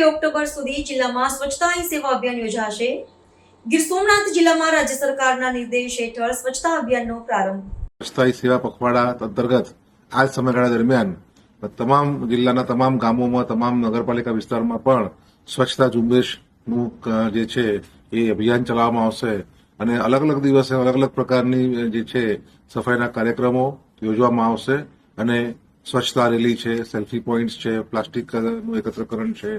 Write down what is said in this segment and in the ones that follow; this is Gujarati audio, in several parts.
ઓક્ટોબર સુધી જિલ્લામાં સ્વચ્છતા હી સેવા અભિયાન યોજાશે। ગીર સોમનાથ જિલ્લામાં રાજ્ય સરકારના નિર્દેશ હેઠળ સ્વચ્છતા અભિયાનનો પ્રારંભ। સ્વચ્છતા હી સેવા પખવાડા અંતર્ગત આ સમયગાળા દરમિયાન તમામ જિલ્લાના તમામ ગામોમાં, તમામ નગરપાલિકા વિસ્તારમાં પણ સ્વચ્છતા ઝુંબેશનું જે છે એ અભિયાન ચલાવવામાં આવશે અને અલગ અલગ દિવસે અલગ અલગ પ્રકારની જે છે સફાઈના કાર્યક્રમો યોજવામાં આવશે અને સ્વચ્છતા રેલી છે, સેલ્ફી પોઈન્ટ્સ છે, પ્લાસ્ટિકનું એકત્રીકરણ છે,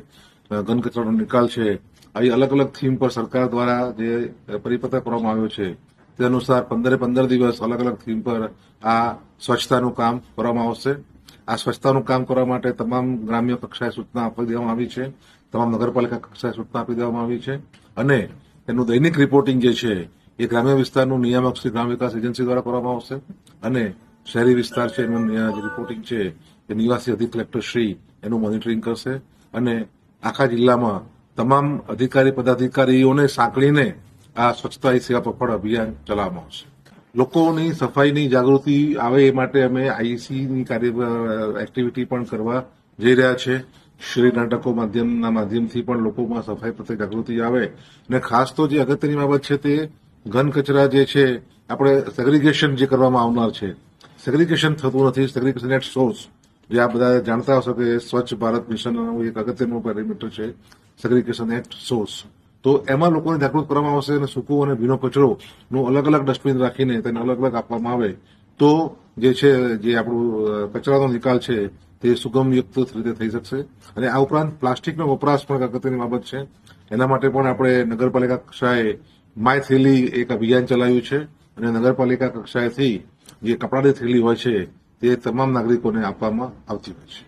ઘન કચરાનો નિકાલ છે, આવી અલગ અલગ થીમ પર સરકાર દ્વારા જે પરિપત્ર કરવામાં આવ્યો છે તે અનુસાર 15 દિવસ અલગ અલગ થીમ પર આ સ્વચ્છતાનું કામ કરવામાં આવશે। આ સ્વચ્છતાનું કામ કરવા માટે તમામ ગ્રામ્ય કક્ષાએ સૂચના આપી દેવામાં આવી છે, તમામ નગરપાલિકા કક્ષાએ સૂચના આપી દેવામાં આવી છે અને તેનું દૈનિક રિપોર્ટિંગ જે છે એ ગ્રામ્ય વિસ્તારનું નિયામક શ્રી ગ્રામ વિકાસ એજન્સી દ્વારા કરવામાં આવશે અને શહેરી વિસ્તાર છે એનું જે રિપોર્ટિંગ છે એ નિવાસી અધિક કલેક્ટર શ્રી એનું મોનિટરિંગ કરશે અને આખા જિલ્લામાં તમામ અધિકારી પદાધિકારીઓને સાંકળીને આ સ્વચ્છતા હી સેવા પખવાડા અભિયાન ચલાવવામાં આવશે। લોકોની સફાઈની જાગૃતિ આવે એ માટે અમે આઈસીની એક્ટિવિટી પણ કરવા જઈ રહ્યા છે। શ્રી નાટકો માધ્યમથી પણ લોકોમાં સફાઈ પ્રત્યે જાગૃતિ આવે અને ખાસ તો જે અગત્યની બાબત છે તે ઘન કચરા જે છે આપણે સેગ્રીગેશન જે કરવામાં આવનાર છે, સેગ્રીગેશન થતું નથી। સેગ્રીગેશન એટ સોર્સ જે આ બધા જાણતા હશો કે સ્વચ્છ ભારત મિશનનું એક અગત્યનું પેરામીટર છે સેગ્રીગેશન એટ સોર્સ। તો એમાં લોકોને જાગૃત કરવામાં આવશે અને સૂકો અને ભીનો કચરોનું અલગ અલગ ડસ્ટબિન રાખીને તેને અલગ અલગ આપવામાં આવે તો જે છે જે આપણું કચરાનો નિકાલ છે તે સુગમયુક્ત રીતે થઈ શકશે અને આ ઉપરાંત પ્લાસ્ટિકનો વપરાશ પણ અગત્યની બાબત છે। એના માટે પણ આપણે નગરપાલિકા કક્ષાએ માય થેલી એક અભિયાન ચલાવ્યું છે અને નગરપાલિકા કક્ષાએથી જે કપડાની થેલી હોય છે તે તમામ નાગરિકોને આપવામાં આવતી હોય છે।